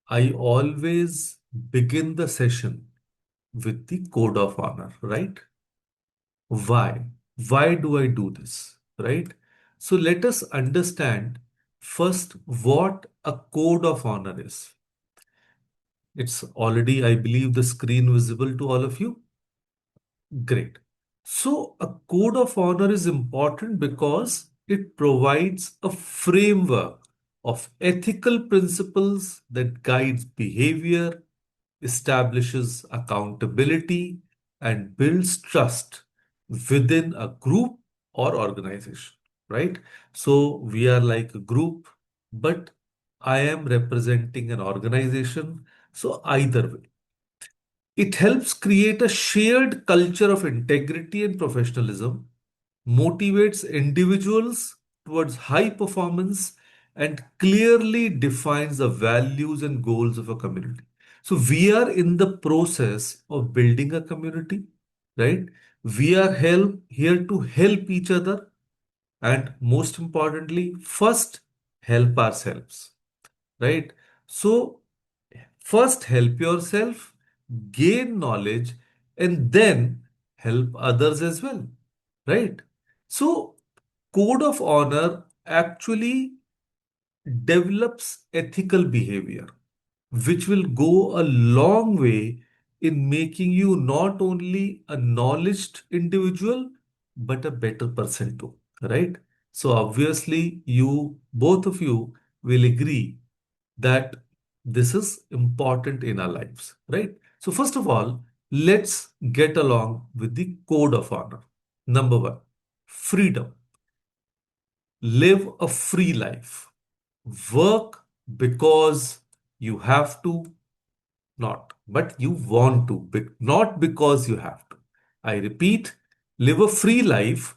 I always begin the session with the code of honor, right? Why? Why do I do this, right? So let us understand first what a code of honor is. It's already, I believe, the screen visible to all of you. Great. So, a code of honor is important because it provides a framework of ethical principles that guides behavior, establishes accountability, and builds trust within a group or organization, right? So, we are like a group, but I am representing an organization. So, either way. It helps create a shared culture of integrity and professionalism, motivates individuals towards high performance, and clearly defines the values and goals of a community. So, we are in the process of building a community, right? We are here to help each other, and most importantly, first help ourselves, right? So, first help yourself, gain knowledge, and then help others as well, right? So, code of honor actually develops ethical behavior, which will go a long way in making you not only a knowledge individual, but a better person too, right? So, obviously, both of you, will agree that this is important in our lives, right? So, first of all, let's get along with the code of honor. Number one, freedom. Live a free life. Work because you have to, not, but you want to, not because you have to. I repeat, live a free life,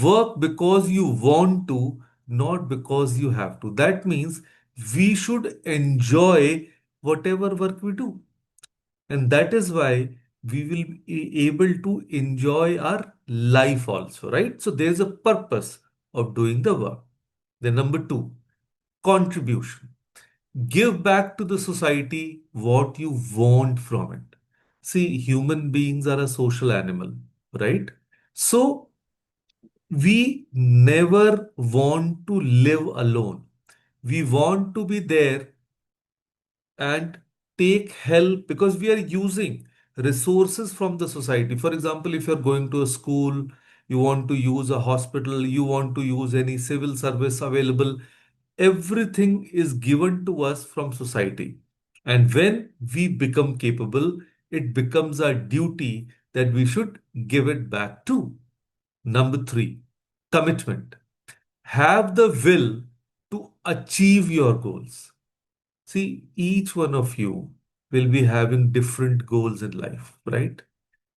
work because you want to, not because you have to. That means we should enjoy whatever work we do. And that is why we will be able to enjoy our life also, right? So there's a purpose of doing the work. Then, number two, contribution. Give back to the society what you want from it. See, human beings are a social animal, right? So we never want to live alone. We want to be there and take help because we are using resources from the society. For example, if you're going to a school, you want to use a hospital, you want to use any civil service available, everything is given to us from society. And when we become capable, it becomes our duty that we should give it back to. Number three, commitment. Have the will to achieve your goals. See, each one of you will be having different goals in life, right?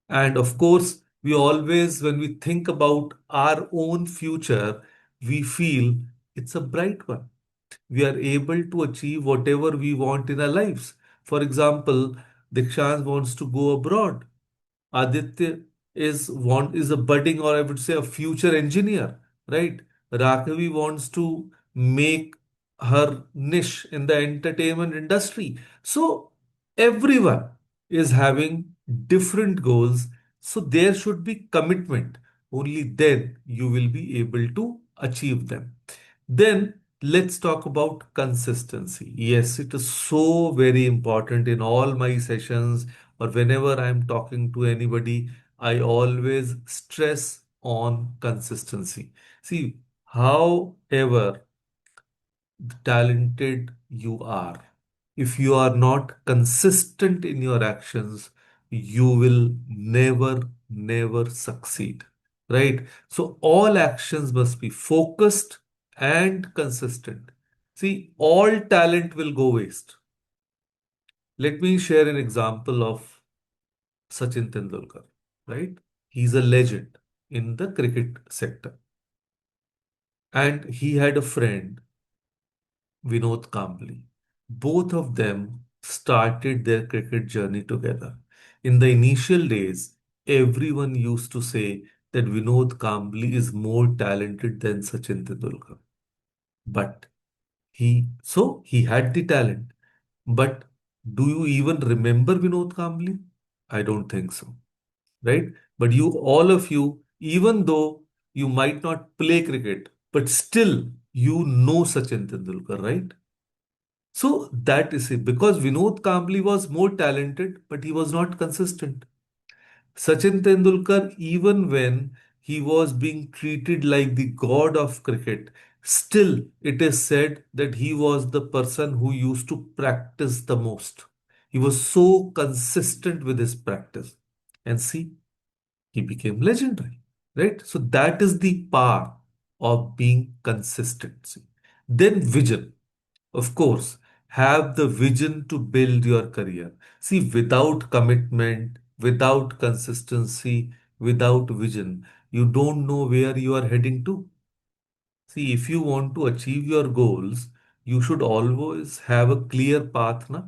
And of course, we always, when we think about our own future, we feel it's a bright one. We are able to achieve whatever we want in our lives. For example, Dikshant wants to go abroad. Aditya is a budding, or I would say a future engineer, right? Raghavi wants to make her niche in the entertainment industry. So everyone is having different goals. So there should be commitment. Only then you will be able to achieve them. Then let's talk about consistency. Yes, it is so very important in all my sessions or whenever I'm talking to anybody, I always stress on consistency. See, however talented you are, if you are not consistent in your actions, you will never succeed. Right? So, all actions must be focused and consistent. See, all talent will go waste. Let me share an example of Sachin Tendulkar, right? He's a legend in the cricket sector. And he had a friend, Vinod Kambli. Both of them started their cricket journey together. In the initial days, everyone used to say that Vinod Kambli is more talented than Sachin Tendulkar. But He had the talent. But do you even remember Vinod Kambli? I don't think so, right? But you, all of you, even though you might not play cricket, but still you know Sachin Tendulkar, right? So that is it. Because Vinod Kambli was more talented, but he was not consistent. Sachin Tendulkar, even when he was being treated like the god of cricket, still it is said that he was the person who used to practice the most. He was so consistent with his practice. And see, he became legendary, right? So that is the power of being consistency. Then vision. Of course, have the vision to build your career. See, without commitment, without consistency, without vision, you don't know where you are heading to. See, if you want to achieve your goals, you should always have a clear path na,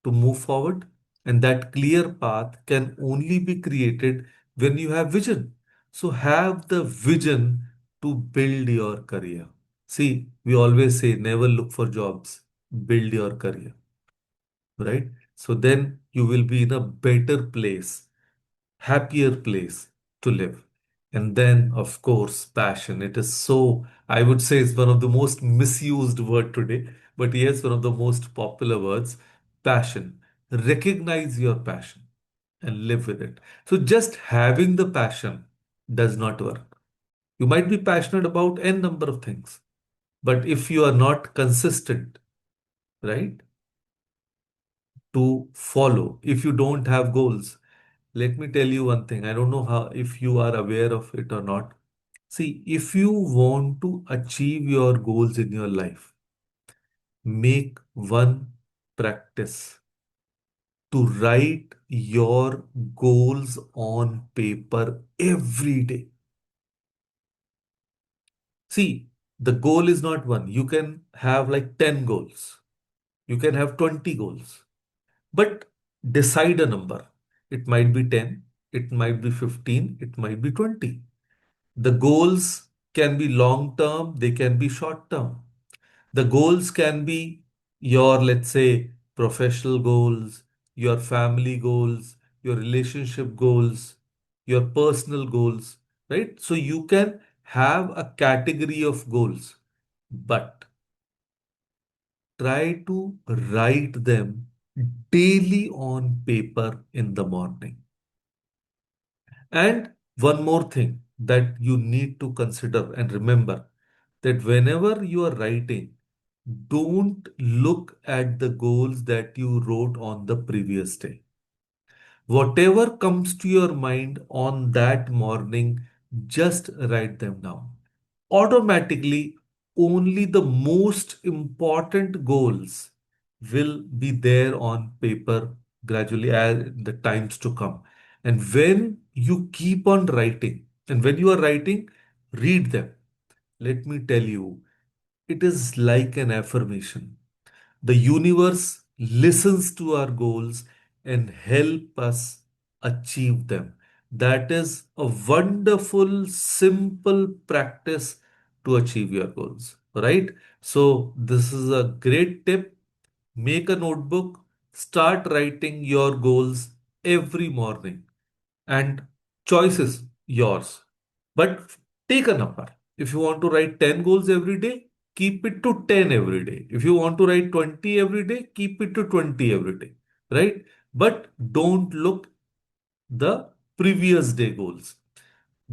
to move forward. And that clear path can only be created when you have vision. So have the vision to build your career. See, we always say never look for jobs, build your career, right? So then you will be in a better place, happier place to live. And then, of course, passion. It is so, I would say it's one of the most misused word today, but yes, one of the most popular words, passion. Recognize your passion and live with it. So just having the passion does not work. You might be passionate about n number of things, but if you are not consistent, right, to follow, if you don't have goals, let me tell you one thing. I don't know how if you are aware of it or not. See, if you want to achieve your goals in your life, make one practice to write your goals on paper every day. See, the goal is not one. You can have like 10 goals. You can have 20 goals. But decide a number. It might be 10, it might be 15, it might be 20. The goals can be long term, they can be short term. The goals can be your, let's say, professional goals, your family goals, your relationship goals, your personal goals, right? So you can have a category of goals, but try to write them daily on paper in the morning. And one more thing that you need to consider and remember that whenever you are writing, don't look at the goals that you wrote on the previous day. Whatever comes to your mind on that morning, just write them down. Automatically, only the most important goals will be there on paper gradually as the times to come. And when you keep on writing, and when you are writing, read them. Let me tell you, it is like an affirmation. The universe listens to our goals and help us achieve them. That is a wonderful, simple practice to achieve your goals, right? So this is a great tip. Make a notebook, start writing your goals every morning and choice is yours. But take a number. If you want to write 10 goals every day, keep it to 10 every day. If you want to write 20 every day, keep it to 20 every day, right? But don't look the previous day goals.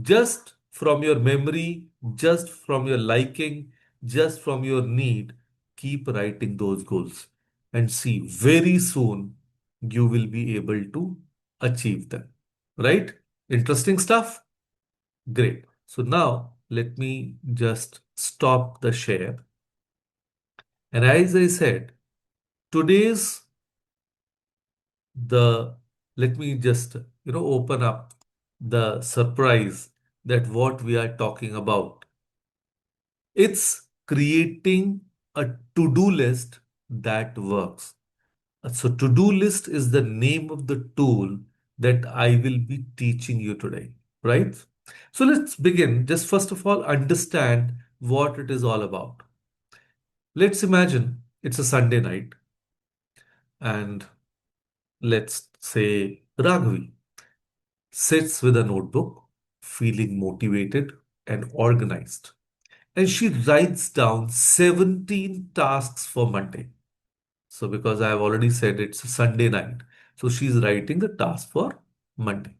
Just from your memory, just from your liking, just from your need, keep writing those goals and see very soon you will be able to achieve them. Right? Interesting stuff? Great. So now let me just stop the share. And as I said, today's the let me just open up the surprise that what we are talking about. It's creating a to-do list that works. So to-do list is the name of the tool that I will be teaching you today, right? So let's begin. Just first of all, understand what it is all about. Let's imagine it's a Sunday night, and let's say Raghavi sits with a notebook, feeling motivated and organized. And she writes down 17 tasks for Monday. So, because I have already said it's a Sunday night, so she's writing the task for Monday.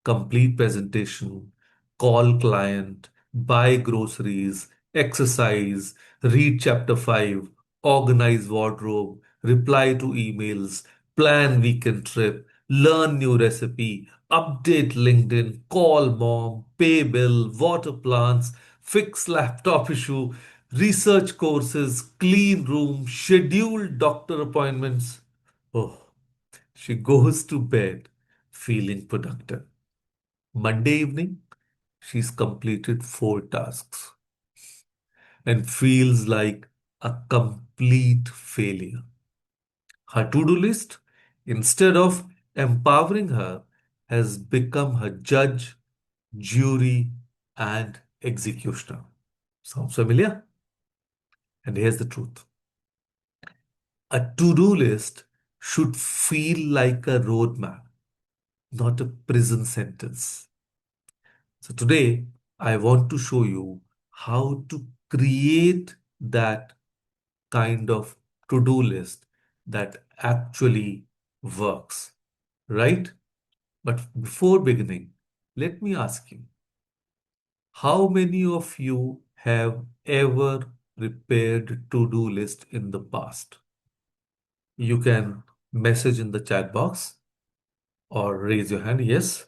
Complete presentation, call client, buy groceries, exercise, read chapter 5, organize wardrobe, reply to emails, plan weekend trip, learn new recipe, update LinkedIn, call mom, pay bill, water plants, fix laptop issue, research courses, clean room, schedule doctor appointments. Oh, she goes to bed feeling productive. Monday evening, she's completed 4 tasks and feels like a complete failure. Her to do list, instead of empowering her, has become her judge, jury, and executioner. Sounds familiar? And here's the truth: a to do list should feel like a roadmap, not a prison sentence. So today, I want to show you how to create that kind of to-do list that actually works, right? But before beginning, let me ask you, how many of you have ever prepared to-do list in the past? You can message in the chat box or raise your hand. Yes.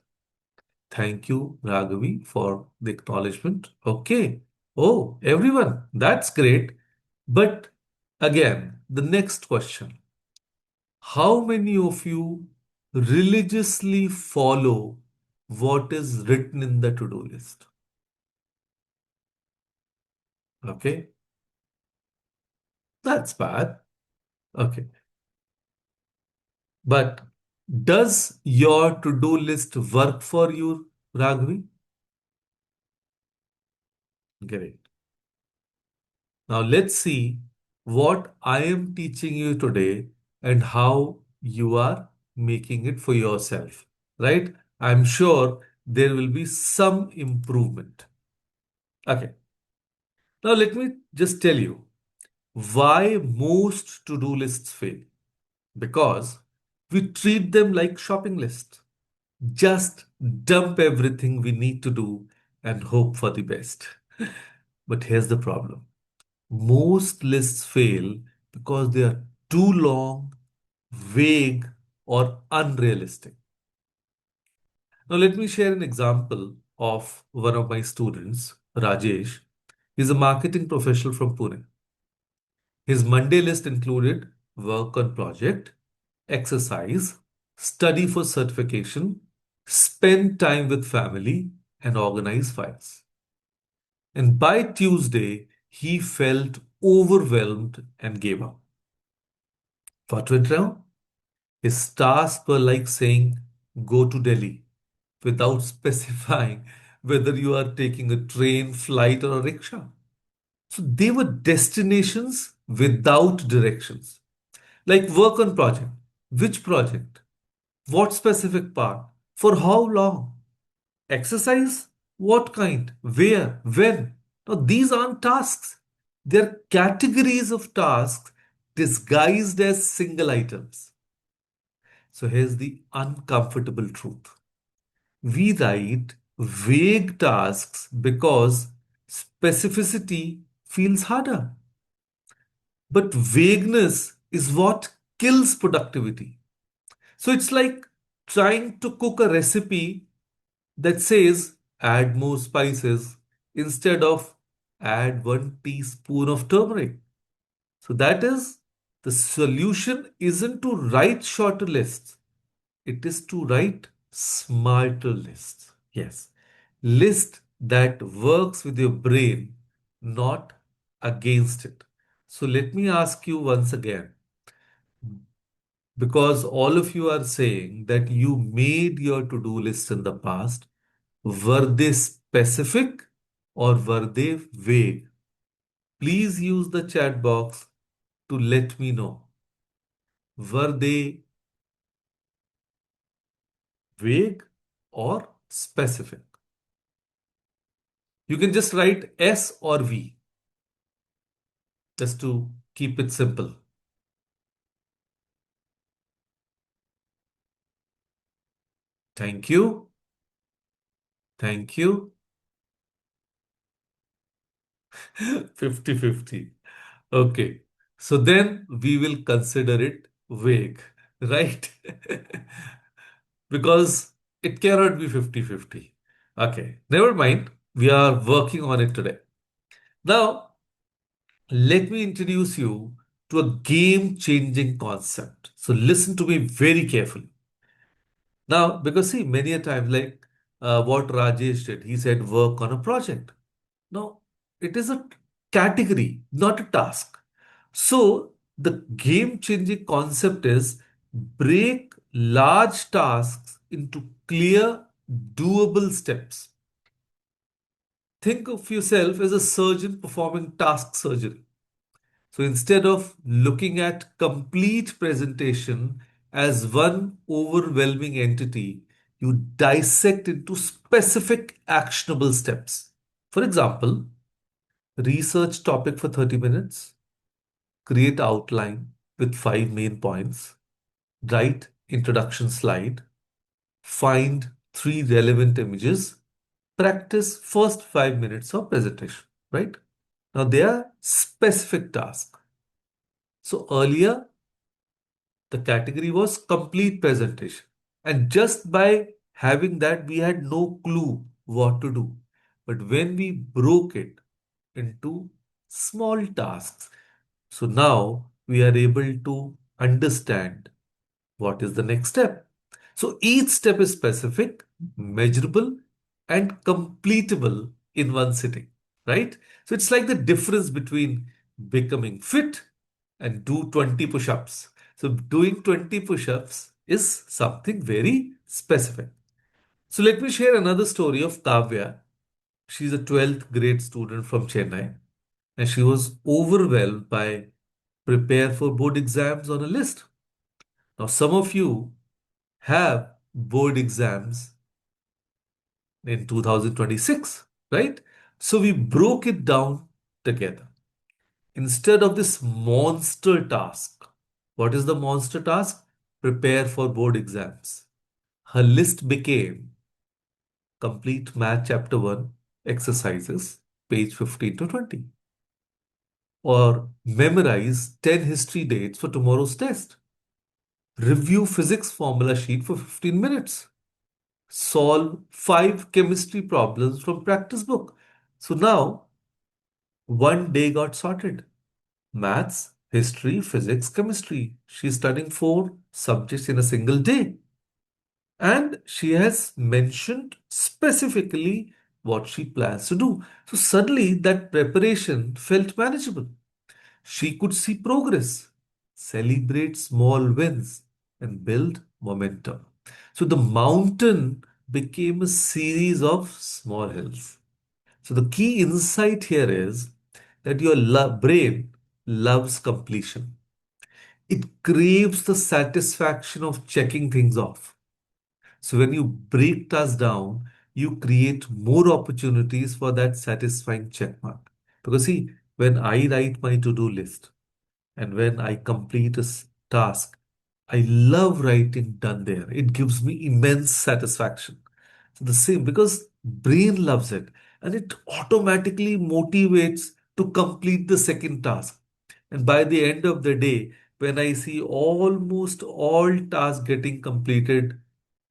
Thank you, Raghavi, for the acknowledgement. Okay. Oh, everyone, that's great. But again, the next question: how many of you religiously follow what is written in the to do list? Okay, that's bad. Okay. But does your to do list work for you, Raghavi? Great. Now let's see what I am teaching you today and how you are making it for yourself, right? I'm sure there will be some improvement. Okay. Now let me just tell you why most to-do lists fail. Because we treat them like shopping lists. Just dump everything we need to do and hope for the best. But here's the problem: most lists fail because they are too long, vague, or unrealistic. Now, let me share an example of one of my students, Rajesh. He's a marketing professional from Pune. His Monday list included work on project, exercise, study for certification, spend time with family, and organize files. And by Tuesday, he felt overwhelmed and gave up. What went wrong? His tasks were like saying, go to Delhi, without specifying whether you are taking a train, flight, or a rickshaw. So they were destinations without directions. Like work on project. Which project? What specific part? For how long? Exercise? What kind? Where? When? Now, these aren't tasks. They're categories of tasks disguised as single items. So, here's the uncomfortable truth: we write vague tasks because specificity feels harder. But vagueness is what kills productivity. So, it's like trying to cook a recipe that says add more spices instead of add 1 teaspoon of turmeric. So that is, the solution isn't to write shorter lists, it is to write smarter lists. Yes, list that works with your brain, not against it. So let me ask you once again, because all of you are saying that you made your to-do list in the past. Were they specific or were they vague? Please use the chat box to let me know. Were they vague or specific? You can just write S or V just to keep it simple. Thank you. Thank you. 50-50. Okay. So then we will consider it vague, right? Because it cannot be 50-50. Okay. Never mind. We are working on it today. Now, let me introduce you to a game changing concept. So listen to me very carefully. Now, because see, many a time, like what Rajesh did, he said work on a project. No, it is a category, not a task. So the game changing concept is break large tasks into clear, doable steps. Think of yourself as a surgeon performing task surgery. So instead of looking at complete presentation as one overwhelming entity, you dissect into specific actionable steps. For example, research topic for 30 minutes, create outline with five main points, write introduction slide, find three relevant images, practice first 5 minutes of presentation, right? Now they are specific tasks. So earlier the category was complete presentation. And just by having that, we had no clue what to do. But when we broke it into small tasks, so now we are able to understand what is the next step. So each step is specific, measurable, and completable in one sitting, right? So it's like the difference between becoming fit and do 20 push ups. So doing 20 push ups is something very specific. So let me share another story of Kavya. She's a 12th grade student from Chennai and she was overwhelmed by prepare for board exams on a list. Now, some of you have board exams in 2026, right? So we broke it down together. Instead of this monster task, what is the monster task? Prepare for board exams. Her list became complete math chapter 1 exercises, page 15 to 20, or memorize 10 history dates for tomorrow's test, review physics formula sheet for 15 minutes, solve five chemistry problems from practice book. So now one day got sorted. Maths, history, physics, chemistry. She's studying four subjects in a single day. And she has mentioned specifically what she plans to do. So suddenly that preparation felt manageable. She could see progress, celebrate small wins, and build momentum. So the mountain became a series of small hills. So the key insight here is that your brain loves completion. It craves the satisfaction of checking things off. So when you break tasks down, you create more opportunities for that satisfying check mark. Because see, when I write my to-do list, and when I complete a task, I love writing done there. It gives me immense satisfaction. So the same because brain loves it and it automatically motivates to complete the second task. And by the end of the day, when I see almost all tasks getting completed,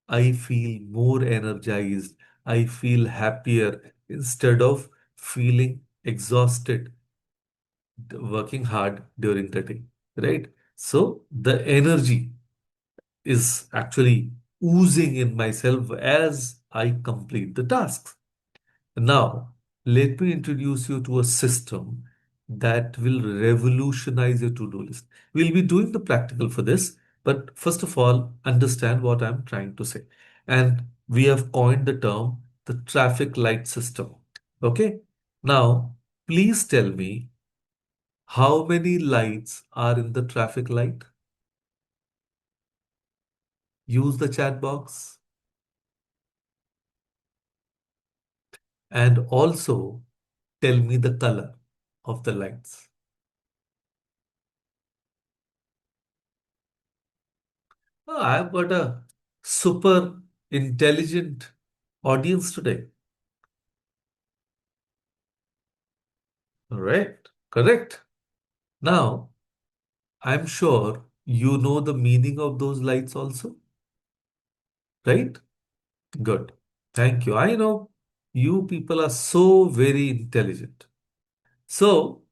I feel more energized. I feel happier instead of feeling exhausted working hard during the day, right? So the energy is actually oozing in myself as I complete the tasks. Now, let me introduce you to a system that will revolutionize your to-do list. We'll be doing the practical for this, but first of all, understand what I'm trying to say. And we have coined the term the traffic light system. Okay? Now, please tell me How many lights are in the traffic light? Use the chat box. And also tell me the color of the lights. Oh, I've got a super intelligent audience today. Correct. Correct. Now, I'm sure you know the meaning of those lights also, right? Good. Thank you. I know you people are so very intelligent. So,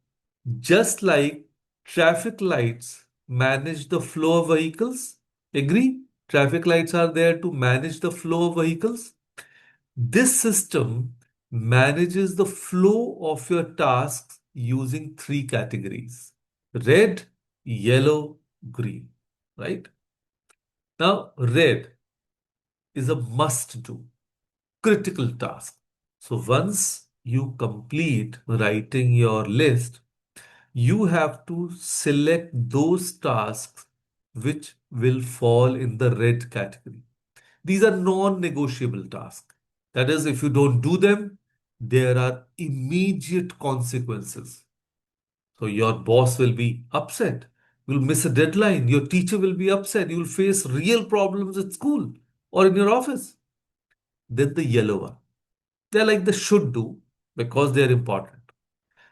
just like traffic lights manage the flow of vehicles, agree? Traffic lights are there to manage the flow of vehicles. This system manages the flow of your tasks using three categories: red, yellow, green. Right? Now, red is a must do, critical task. So, once you complete writing your list, you have to select those tasks which will fall in the red category. These are non-negotiable tasks. That is, if you don't do them, there are immediate consequences. So your boss will be upset. You'll miss a deadline. Your teacher will be upset. You'll face real problems at school or in your office. Then the yellow one. They're like the should do because they're important.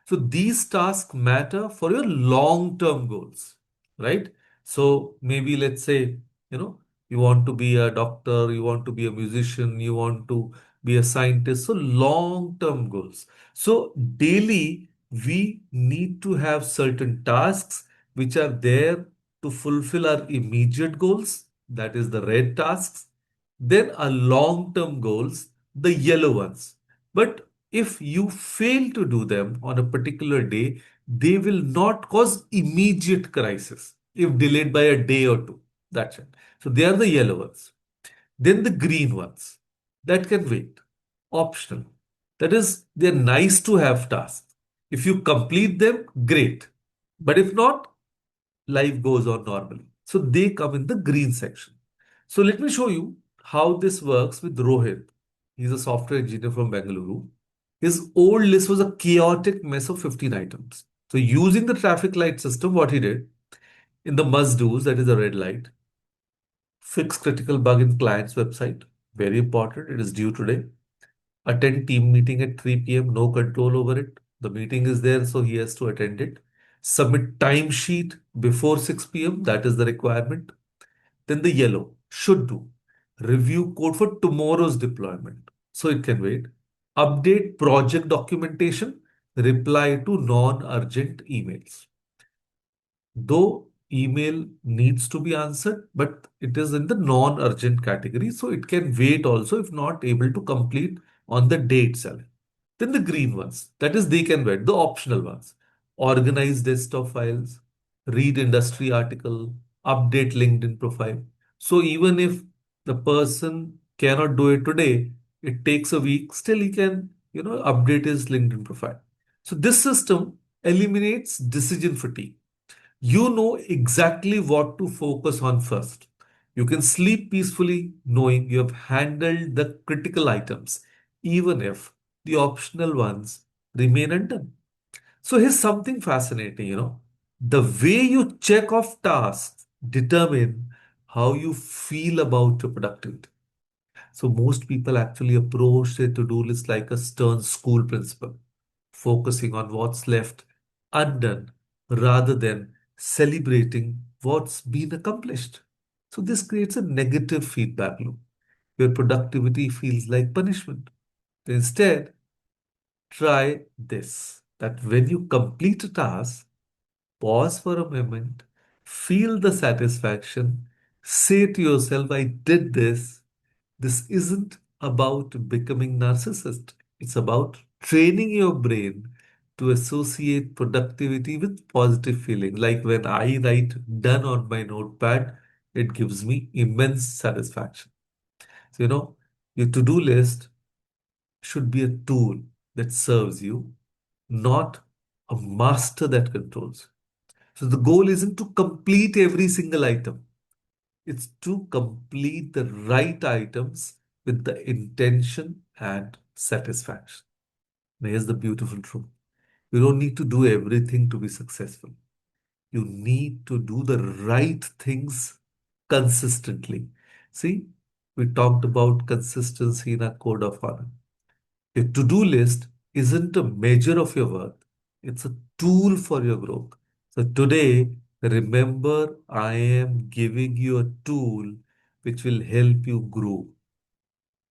So these tasks matter for your long-term goals, right? So maybe let's say, you know, you want to be a doctor, you want to be a musician, you want to be a scientist. So long-term goals. So daily, we need to have certain tasks which are there to fulfill our immediate goals. That is the red tasks. Then our long-term goals, the yellow ones. But if you fail to do them on a particular day, they will not cause immediate crisis if delayed by a day or two. That's it. So they are the yellow ones. Then the green ones that can wait, optional. That is, they're nice to have tasks. If you complete them, great. But if not, life goes on normally. So they come in the green section. So let me show you how this works with Rohit. He's a software engineer from Bengaluru. His old list was a chaotic mess of 15 items. So using the traffic light system, what he did in the must do's, that is the red light, fix critical bug in client's website. Very important. It is due today. Attend team meeting at 3 p.m. No control over it. The meeting is there, so he has to attend it. Submit timesheet before 6 p.m. That is the requirement. Then the yellow should do. Review code for tomorrow's deployment. So it can wait. Update project documentation. Reply to non-urgent emails. Though email needs to be answered, but it is in the non-urgent category. So it can wait also if not able to complete on the day itself. Then the green ones, that is, they can wait, the optional ones. Organize desktop files, read industry article, update LinkedIn profile. So even if the person cannot do it today, it takes a week, still he can, update his LinkedIn profile. So this system eliminates decision fatigue. You know exactly what to focus on first. You can sleep peacefully knowing you have handled the critical items, even if the optional ones remain undone. So here's something fascinating. The way you check off tasks determine how you feel about your productivity. So most people actually approach their to-do list like a stern school principal, focusing on what's left undone rather than celebrating what's been accomplished. So this creates a negative feedback loop where productivity feels like punishment. Instead, try this, that when you complete a task, pause for a moment, feel the satisfaction, say to yourself, I did this. This isn't about becoming narcissist. It's about training your brain to associate productivity with positive feeling. Like when I write done on my notepad, it gives me immense satisfaction. So, your to-do list should be a tool that serves you, not a master that controls. So the goal isn't to complete every single item, it's to complete the right items with the intention and satisfaction. Now, here's the beautiful truth: you don't need to do everything to be successful. You need to do the right things consistently. See, we talked about consistency in our code of honor. A to do list isn't a measure of your worth, it's a tool for your growth. So today, remember, I am giving you a tool which will help you grow,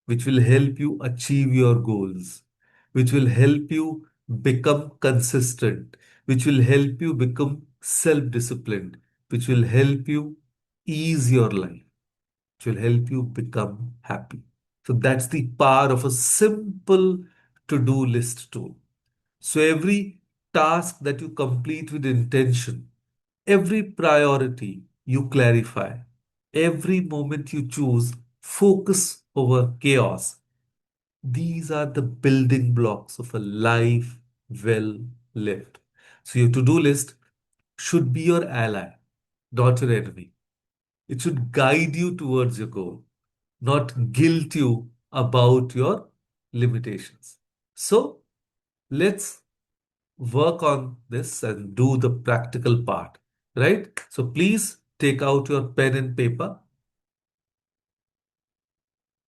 which will help you achieve your goals, which will help you become consistent, which will help you become self disciplined, which will help you ease your life, which will help you become happy. So that's the power of a simple to do list tool. So every task that you complete with intention, every priority you clarify, every moment you choose focus over chaos, these are the building blocks of a life well lived. So your to do list should be your ally, not your enemy. It should guide you towards your goal, not guilt you about your limitations. So let's work on this and do the practical part, right? So please take out your pen and paper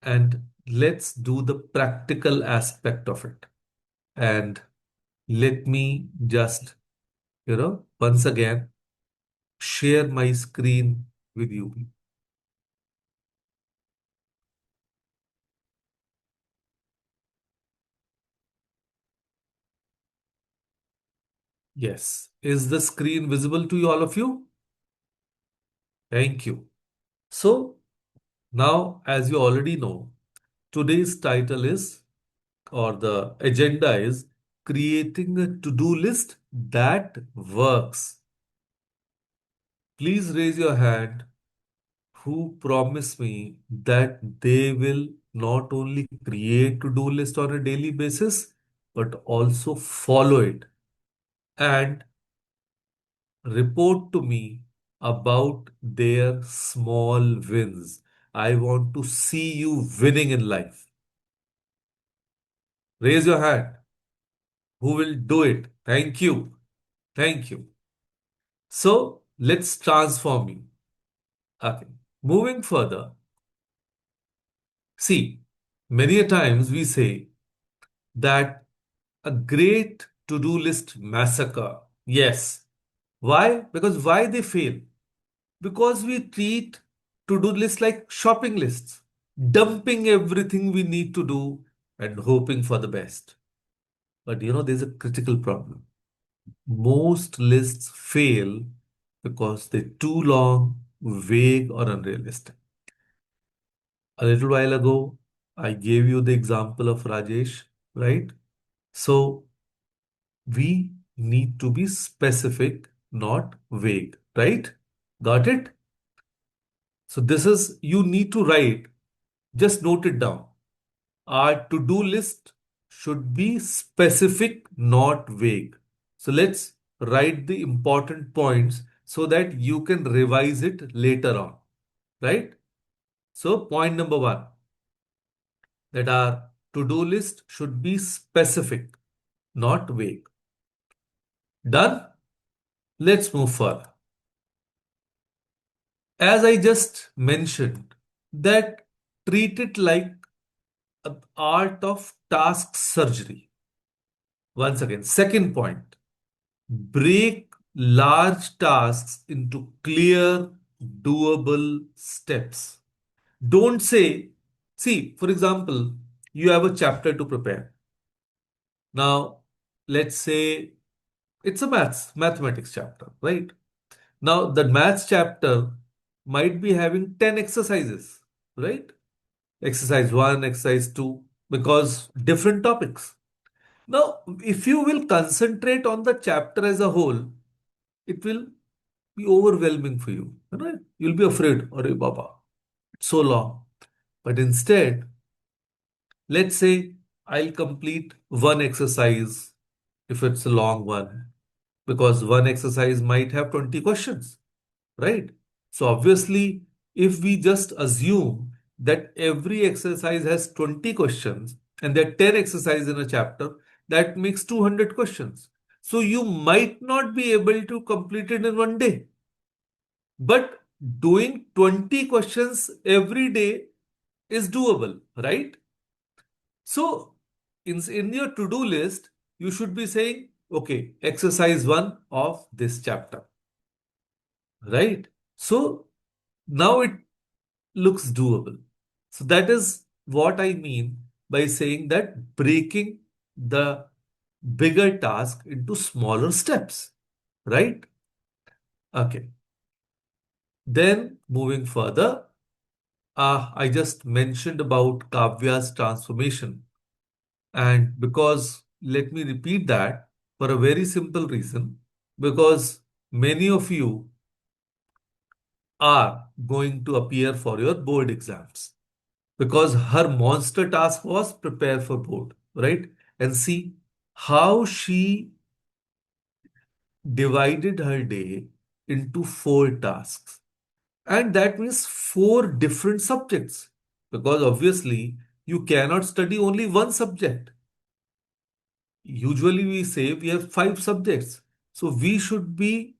and let's do the practical aspect of it. And let me just, once again share my screen with you. Yes. Is the screen visible to you, all of you? Thank you. So now, as you already know, today's title is, or the agenda is, creating a to do list that works. Please raise your hand who promise me that they will not only create to do list on a daily basis, but also follow it and report to me about their small wins. I want to see you winning in life. Raise your hand. Who will do it? Thank you. Thank you. So let's transform you. Okay. Moving further, see, many a times we say that a great to-do list massacre. Yes. Why? Because why they fail? Because we treat to-do lists like shopping lists, dumping everything we need to do and hoping for the best. But there's a critical problem. Most lists fail because they're too long, vague, or unrealistic. A little while ago, I gave you the example of Rajesh, right? So we need to be specific, not vague, right? Got it? So this is, you need to write, just note it down. Our to do list should be specific, not vague. So let's write the important points so that you can revise it later on, right? So, point number one, that our to do list should be specific, not vague. Done? Let's move further. As I just mentioned, that treat it like an art of task surgery. Once again, second point, break large tasks into clear, doable steps. Don't say, see, for example, you have a chapter to prepare. Now, let's say it's a mathematics chapter, right? Now, the maths chapter might be having 10 exercises, right? Exercise 1, exercise 2, because different topics. Now, if you will concentrate on the chapter as a whole, it will be overwhelming for you. Right? You'll be afraid, Arey Baba, it's so long. But instead, let's say I'll complete one exercise if it's a long one. because one exercise might have 20 questions, right? So obviously, if we just assume that every exercise has 20 questions and there are 10 exercises in a chapter, that makes 200 questions. So you might not be able to complete it in one day. But doing 20 questions every day is doable, right? So in your to-do list, you should be saying, okay, exercise one of this chapter, right? So now it looks doable. So that is what I mean by saying that breaking the bigger task into smaller steps, right? Okay. Then moving further, I just mentioned about Kavya's transformation. And because, let me repeat that for a very simple reason, because many of you are going to appear for your board exams. Because her monster task was prepare for board, right? And see how she divided her day into four tasks. And that means four different subjects. Because obviously, you cannot study only one subject. Usually, we say we have five subjects. So, we should be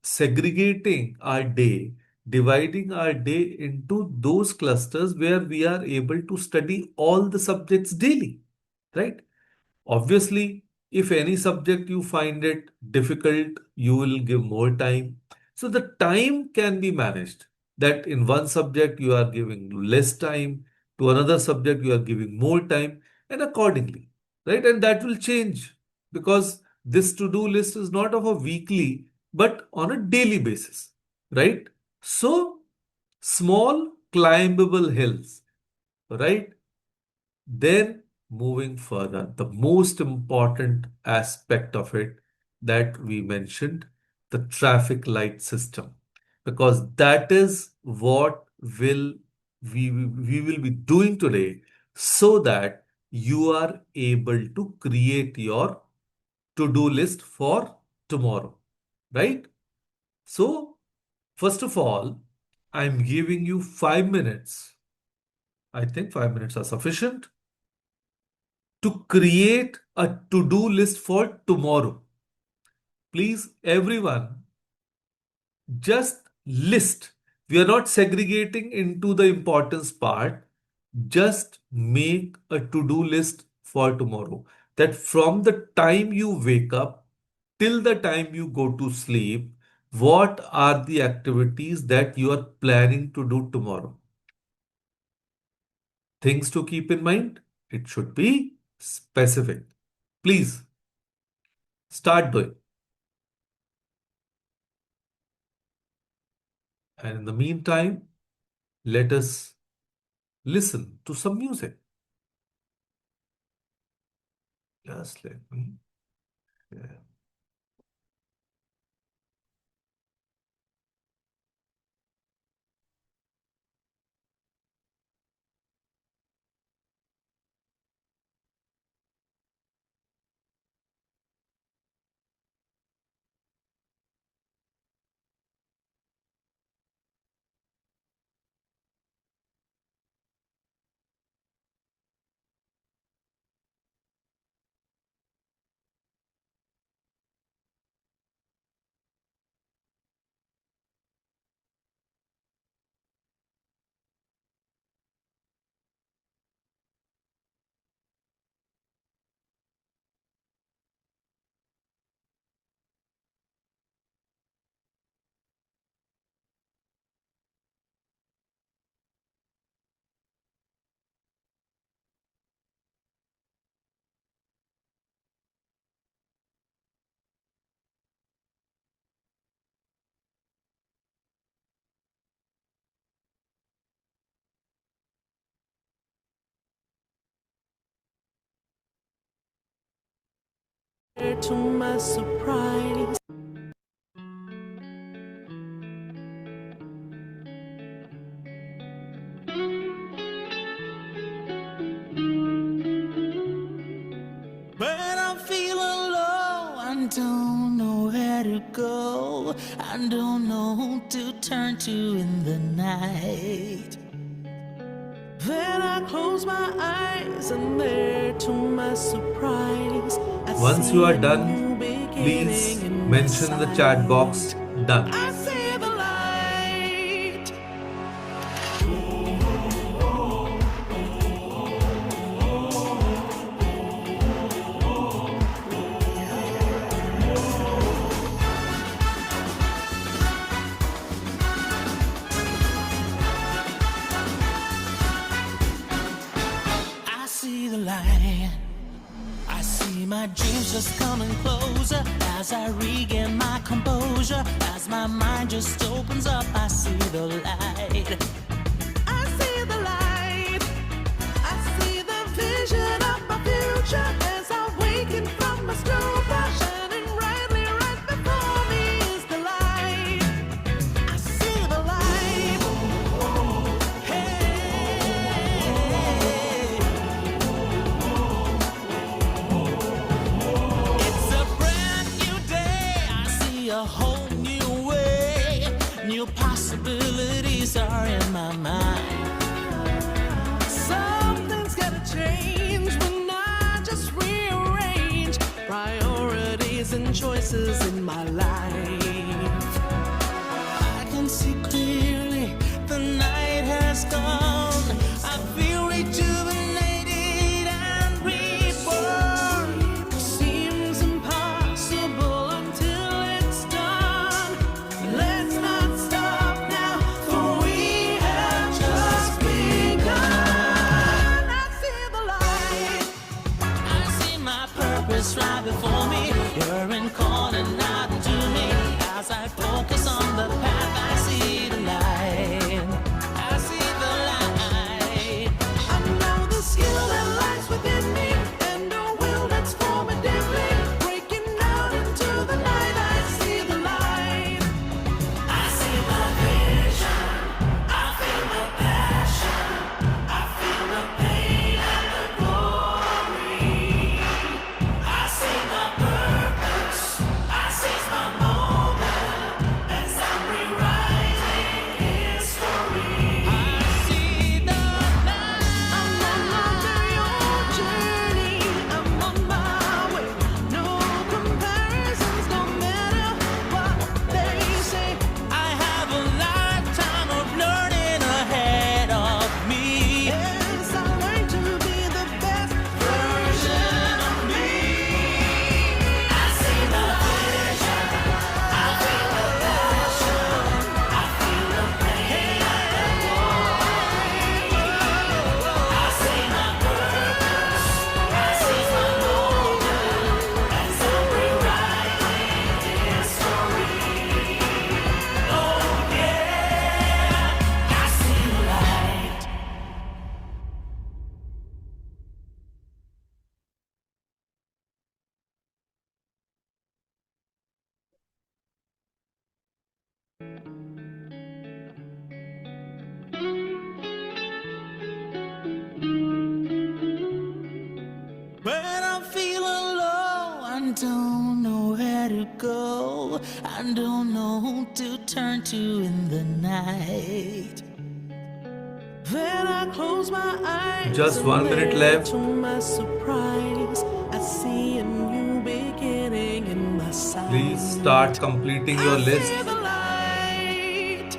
segregating our day, dividing our day into those clusters where we are able to study all the subjects daily, right? Obviously, if any subject you find it difficult, you will give more time. So the time can be managed. That in one subject you are giving less time, to another subject you are giving more time, and accordingly, right? And that will change because this to-do list is not of a weekly, but on a daily basis, right? So small climbable hills, right? Then, moving further, the most important aspect of it that we mentioned, the traffic light system, because that is what we will be doing today so that you are able to create your to-do list for tomorrow, right? So, first of all, I'm giving you 5 minutes. I think 5 minutes are sufficient to create a to-do list for tomorrow. Please, everyone, just list. We are not segregating into the importance part. Just make a to-do list for tomorrow. That from the time you wake up till the time you go to sleep, what are the activities that you are planning to do tomorrow? Things to keep in mind. It should be specific. Please start doing. And in the meantime, let us listen to some music. Just let me. Yeah. To my surprise, when I'm feeling low, I don't know go. I don't know who to turn to in the night. Then I close my eyes, and there, to my surprise, I Once you see are a done, new beginning please in my mention in the chat box sight. done. I see the light. I see the light. I see my dreams just coming closer as I regain my composure. As my mind just opens up, I see the light. I see the light. I see the vision of my future as I waken from my stupor. Shining brightly right before me is the light. I see the light. Hey. It's a brand new day. I see a whole new way. New possibilities are in my mind. Something's gotta change when I just rearrange priorities and choices in my life. I can see clearly the night has gone. I feel rejuvenated and reborn. Seems impossible until it's done. Let's not stop now, for we have just begun. I see the light. I see my purpose right before me. You're in calling out to me. As I focus on the path, I see the light. I see the light. I know the skill that lies within me, and a will that's formidably breaking out into the night. I see the light. I see my vision. I feel the passion. I feel the pain and the glory. I see my purpose. I seize my moment as I'm rewriting history. I see the light. I'm on my very own journey. I'm on my way. No comparisons, no matter what they say. I have a lifetime of learning ahead of me. Yes, I learn to be the best version of me. I see the vision. I feel the passion. I feel the pain and the glory. I see my purpose. I seize my moment as I'm rewriting history. Oh yeah, I see the light. When I'm feeling low, I don't know where to go. I don't know who to turn to in the night. Then I close my eyes, Just and 1 minute there, left. to my surprise, I see a new beginning in my Please sight. start completing I your see list. the light.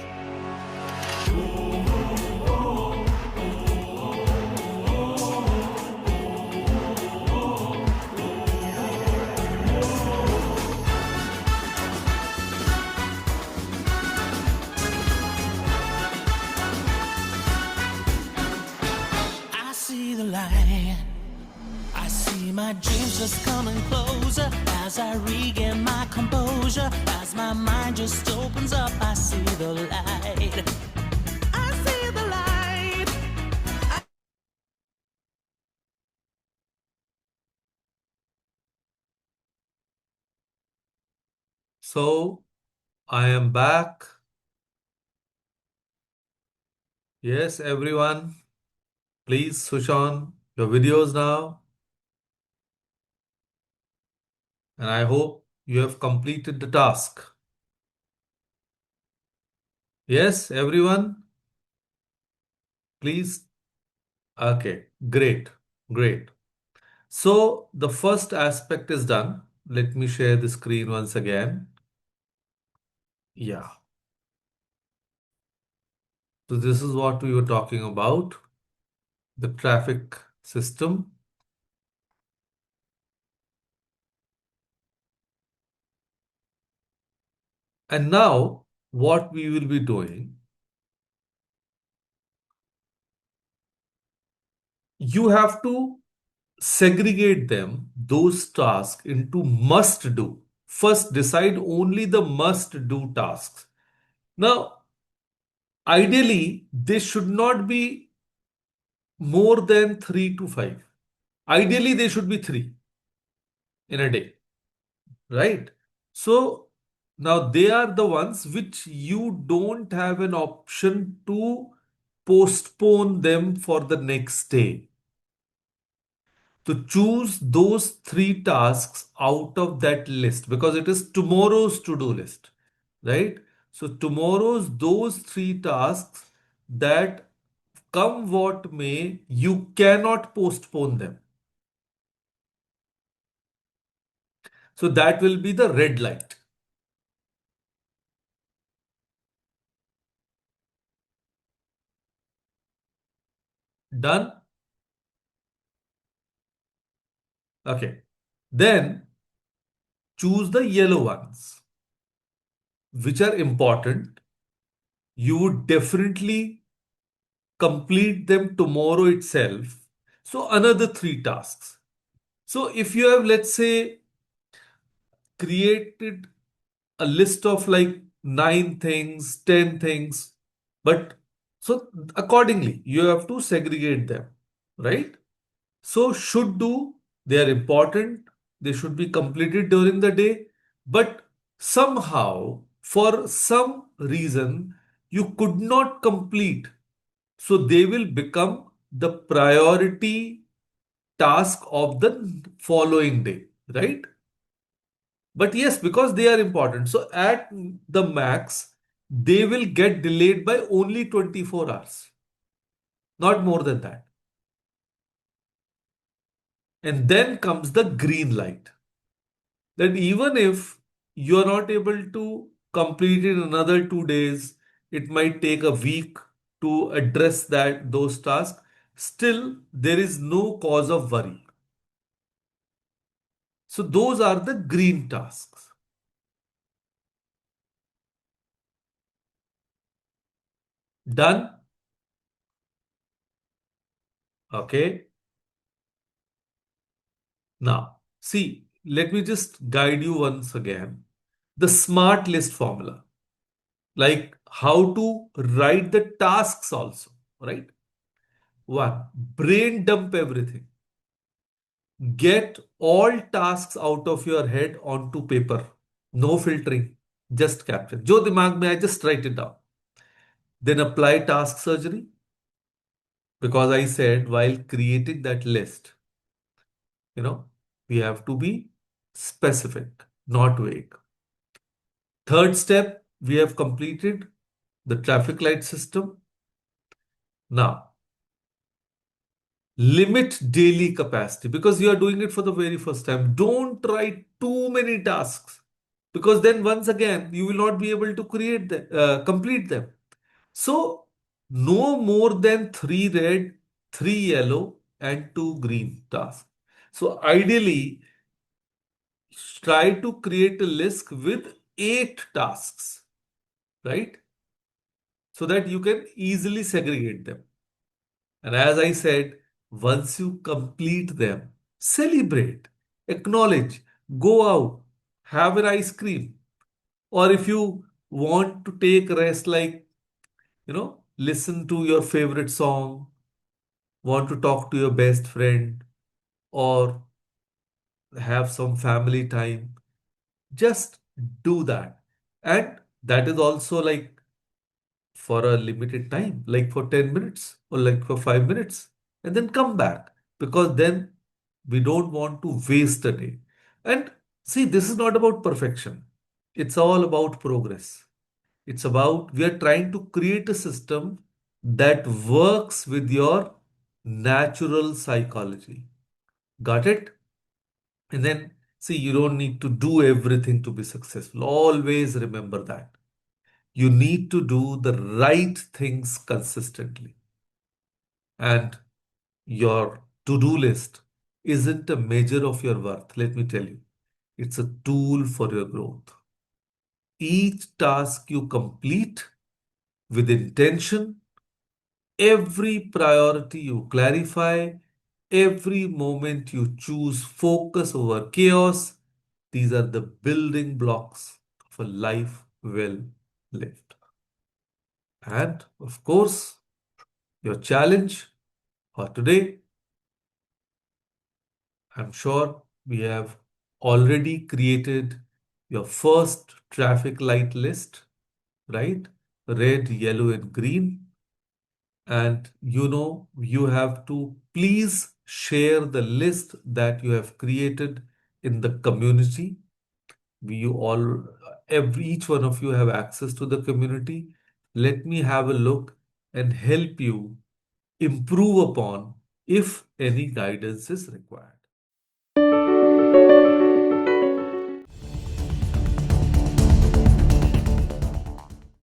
I see the light. I see my dreams just coming closer as I regain my composure. As my mind just opens up, I see the light. I see the light. So I am back. Yes, everyone, please switch on your videos now. And I hope You have completed the task. Yes, everyone, please. Okay, great, great. So the first aspect is done. Let me share the screen once again. Yeah. So this is what we were talking about, the traffic system. And now what we will be doing, you have to segregate them, those tasks, into must do. First, decide only the must do tasks. Now, ideally, they should not be more than three to five. Ideally, they should be three in a day, right? So now they are the ones which you don't have an option to postpone them for the next day. To choose those three tasks out of that list because it is tomorrow's to-do list, right? So tomorrow's those three tasks that come what may, you cannot postpone them. So that will be the red light. Done? Okay. Then choose the yellow ones, which are important. You would definitely complete them tomorrow itself. So another three tasks. So if you have, let's say, created a list of like nine things, 10 things, but so accordingly, you have to segregate them, right? So should do, they are important, they should be completed during the day, but somehow, for some reason, you could not complete. So they will become the priority task of the following day, right? But yes, because they are important. So at the max, they will get delayed by only 24 hours, not more than that. And then comes the green light. That even if you are not able to complete in another 2 days, it might take a week to address that those tasks. Still, there is no cause of worry. So those are the green tasks. Done? Okay. Now, see, let me just guide you once again. The smart list formula, like how to write the tasks also, right? One, brain dump everything. Get all tasks out of your head onto paper. No filtering, just capture. जो दिमाग में I just write it down. Then apply task surgery because I said while creating that list, we have to be specific, not vague. Third step, we have completed the traffic light system. Now, limit daily capacity because you are doing it for the very first time. Don't write too many tasks because then once again you will not be able to complete them. So, no more than three red, three yellow, and two green tasks. So, ideally, try to create a list with eight tasks, right? So that you can easily segregate them. And as I said, once you complete them, celebrate, acknowledge, go out, have an ice cream. Or if you want to take rest, like, listen to your favorite song, want to talk to your best friend, or have some family time, just do that. And that is also like for a limited time, like for 10 minutes or like for 5 minutes, and then come back because then we don't want to waste a day. And See, this is not about perfection. It's all about progress. It's about we are trying to create a system that works with your natural psychology. Got it? And then, see, you don't need to do everything to be successful. Always remember that. You need to do the right things consistently. And your to do list isn't a measure of your worth, let me tell you. It's a tool for your growth. Each task you complete with intention, every priority you clarify, every moment you choose focus over chaos, these are the building blocks of a life well lived. And of course, your challenge for today, I'm sure we have already created your first traffic light list, right? Red, yellow, and green. And you have to please share the list that you have created in the community. We all, every each one of you have access to the community. Let me have a look and help you improve upon if any guidance is required.